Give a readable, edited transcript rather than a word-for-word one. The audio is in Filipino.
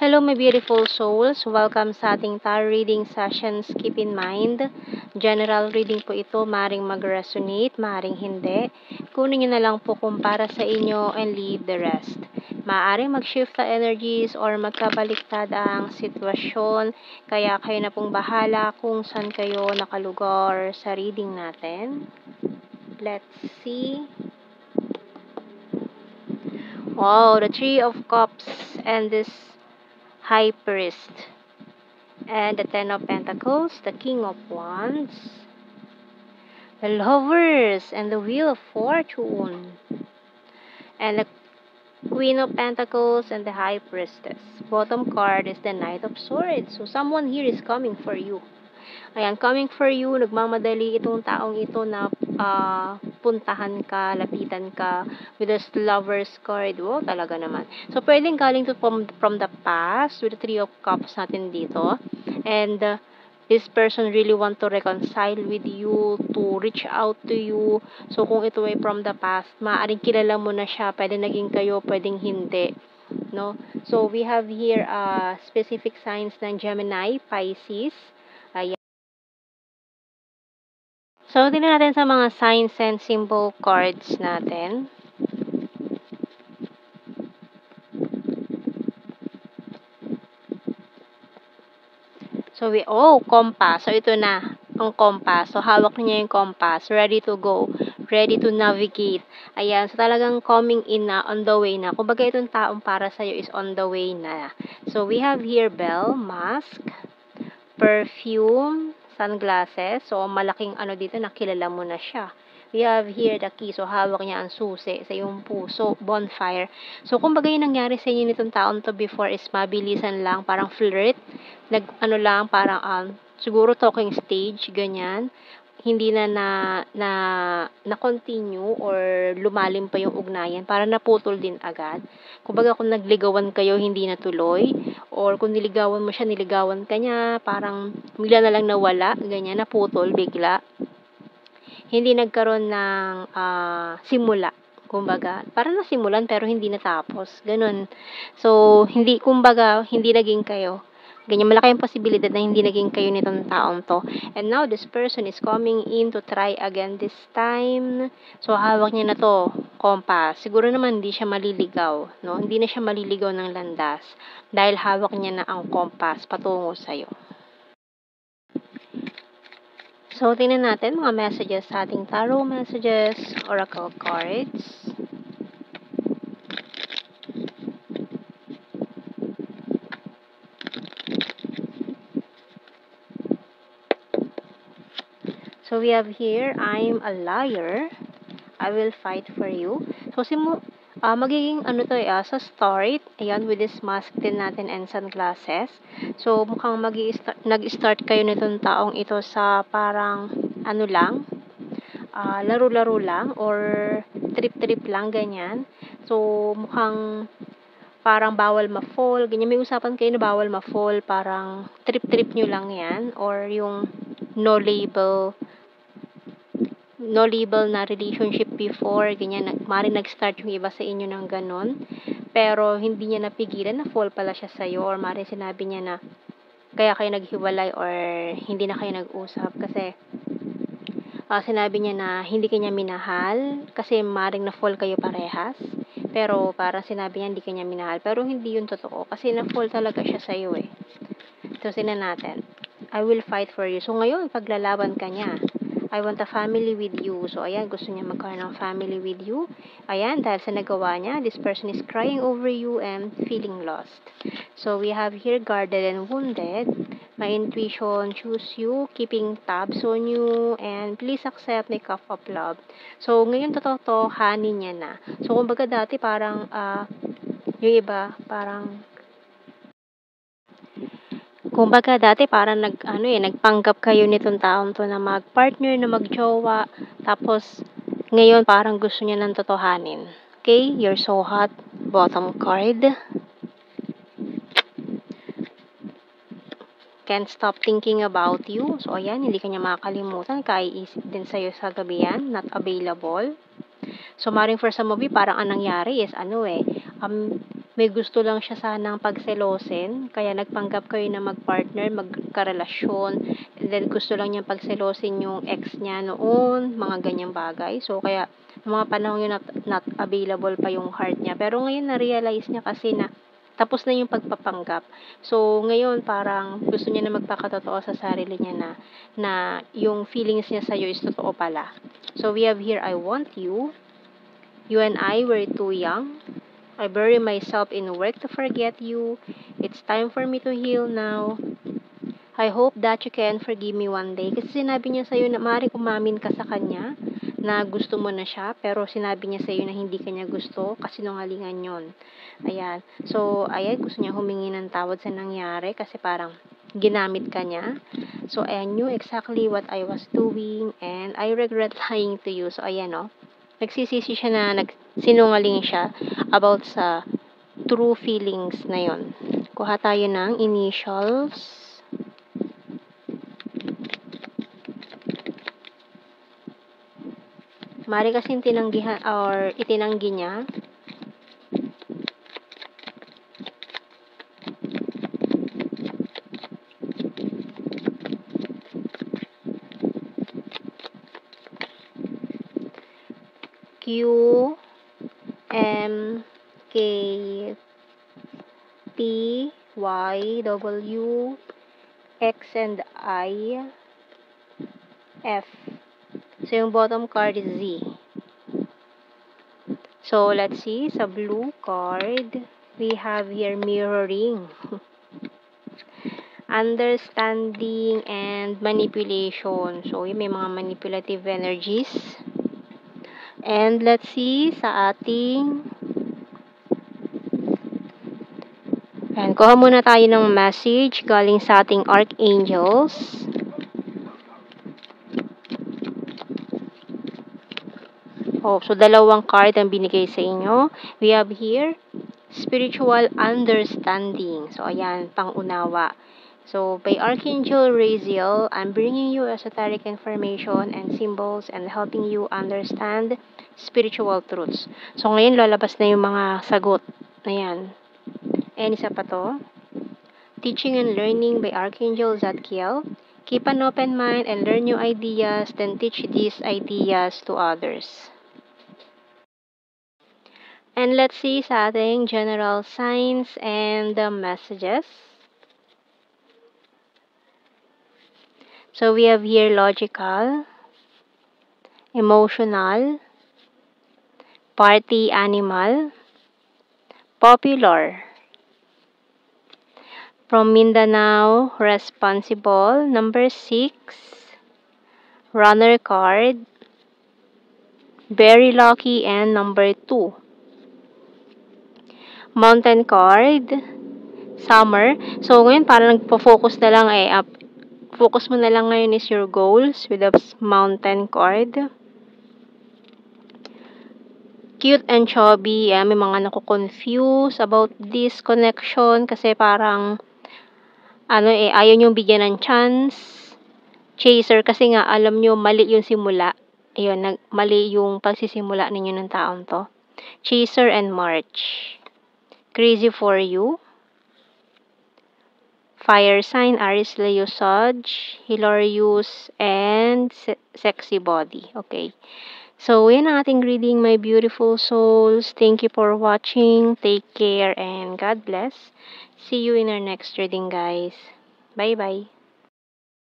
Hello my beautiful souls, welcome sa ating tarot reading sessions. Keep in mind, general reading po ito, maring mag-resonate, maring hindi. Kunin nyo na lang po kung para sa inyo and leave the rest. Maaring mag-shift na energies or magkabaliktad ang sitwasyon, kaya kayo na pong bahala kung saan kayo nakalugar sa reading natin. Let's see. Wow, the Three of Cups and this High Priest, and the Ten of Pentacles, the King of Wands, the Lovers, and the Wheel of Fortune, and the Queen of Pentacles and the High Priestess. Bottom card is the Knight of Swords. So someone here is coming for you. Ayan, coming for you, nagmamadali itong taong ito na puntahan ka, lapitan ka with this Lover's card. Wow, talaga naman. So, pwedeng galing to from the past with the Three of Cups natin dito. And this person really want to reconcile with you, to reach out to you. So, kung ito ay from the past, maaaring kilala mo na siya, pwedeng naging kayo, pwedeng hindi. No? So, we have here specific signs ng Gemini, Pisces. Ayan. So, tingnan natin sa mga signs and symbol cards natin. So, compass. So, ito na ang compass. So, hawak niya yung compass. Ready to go. Ready to navigate. Ayan. So, talagang coming in na, on the way na. Kumbaga, itong taong para sa'yo is on the way na. So, we have here bell, mask, perfume, sunglasses. So, malaking ano dito, nakilala mo na siya. We have here the key. So, hawak niya ang susi sa iyong puso. Bonfire. So, kumbaga yung nangyari sa inyo nitong taon to before is mabilisan lang. Parang flirt. Parang siguro talking stage, ganyan. Hindi na continue or lumalim pa yung ugnayan. Para naputol din agad. Kumbaga kung nagligawan kayo, hindi natuloy. Or kung niligawan mo siya, niligawan ka niya. Parang bigla na lang nawala. Ganyan, naputol bigla. Hindi nagkaroon ng simula. Kumbaga, parang nasimulan pero hindi natapos. Ganun. So, hindi naging kayo. Ganyan, malaki yung posibilidad na hindi naging kayo nitong taong to. And now, this person is coming in to try again this time. So, hawak niya na to, compass. Siguro naman hindi siya maliligaw. No? Hindi na siya maliligaw ng landas. Dahil hawak niya na ang compass patungo sa'yo. So, tingnan natin mga messages sa ating tarot messages, oracle cards. So, we have here, I'm a liar. I will fight for you. So, magiging sa start, ayan, with this mask din natin and sunglasses. So, mukhang nag-start kayo nitong taong ito sa parang, laro-laro lang or trip-trip lang, ganyan. So, mukhang parang bawal ma-fall, ganyan. May usapan kayo na bawal ma-fall, parang trip-trip nyo lang yan, or yung no label na relationship before, ganyan, maaaring nag-start yung iba sa inyo ng ganon, pero hindi niya napigilan na fall pala siya sa'yo, or maaaring sinabi niya na kaya kayo naghiwalay or hindi na kayo nag-usap kasi sinabi niya na hindi kanya minahal kasi maaaring na-fall kayo parehas, pero parang sinabi niya hindi kanya minahal, pero hindi yun totoo kasi na-fall talaga siya sa'yo eh. So, sinan natin, I will fight for you. So, ngayon, paglalaban ka niya, I want a family with you. So, ayan, gusto niya magkaroon ng family with you. Ayan, dahil sa nagawa niya, this person is crying over you and feeling lost. So, we have here guarded and wounded. My intuition, choose you, keeping tabs on you, and please accept my cup of love. So, ngayon totohanin niya na. So, kumbaga dati parang, yung iba, parang, kumbaga dati parang nagpanggap kayo nitong taong to na mag-partner, na mag-jowa, tapos ngayon parang gusto niya ng totohanin. Okay? You're so hot. Bottom card. Can't stop thinking about you. So, ayan, hindi kanya makakalimutan. Kaiisip din sa'yo sa gabi yan. Not available. So, maring for some of you, parang anong nangyari is, may gusto lang siya sanang pagselosin, kaya nagpanggap kayo na magpartner, magkarelasyon, and then gusto lang niya pagselosin yung ex niya noon, mga ganyang bagay. So, kaya, mga panahon yun not available pa yung heart niya. Pero ngayon, na-realize niya kasi na tapos na yung pagpapanggap. So, ngayon, parang gusto niya na magpakatotoo sa sarili niya na yung feelings niya sa'yo is totoo pala. So, we have here, I want you. You and I were too young. I bury myself in work to forget you. It's time for me to heal now. I hope that you can forgive me one day. Kasi sinabi niya sa'yo na maaaring umamin ka sa kanya na gusto mo na siya, pero sinabi niya sa'yo na hindi kanya gusto, kasi nungalingan yon. Ayan. So, ayan, gusto niya humingi ng tawad sa nangyari kasi parang ginamit ka niya. So, I knew exactly what I was doing and I regret lying to you. So, ayan, no? Nagsisisi siya na sinungaling siya about sa true feelings na yon. Kuha tayo ng initials. Mari kasing tinanggihan or itinanggi niya. Q M K P Y W X and I F. So, yung bottom card is Z. So, let's see. Sa blue card, we have here mirroring. Understanding and manipulation. So, may mga manipulative energies. And let's see sa ating and kuha muna tayo ng message galing sa ating archangels. Oh, so dalawang card ang binigay sa inyo. We have here spiritual understanding. So, ayan, pang-unawa. So, by Archangel Raziel, I'm bringing you esoteric information and symbols and helping you understand spiritual truths. So, ngayon, lalabas na yung mga sagot. Ayan. And isa pa to. Teaching and Learning by Archangel Zadkiel. Keep an open mind and learn new ideas, then teach these ideas to others. And let's see sa ating general signs and the messages. So, we have here logical, emotional, party animal, popular. From Mindanao, responsible. Number 6, runner card, very lucky, and number 2. Mountain card, summer. So, ngayon parang nagpo-focus na lang focus mo na lang ngayon is your goals with the mountain card. Cute and chubby. May mga naku-confuse about this connection kasi parang ayaw niyong bigyan ng chance. Chaser kasi nga alam niyo mali yung simula. Ayun, mali yung pagsisimula ninyo ng taong to. Chaser and March. Crazy for you. Fire sign, Aries, Leo, Sag, hilarious, and sexy body. Okay. So, yan ang ating reading, my beautiful souls. Thank you for watching. Take care and God bless. See you in our next reading, guys. Bye-bye.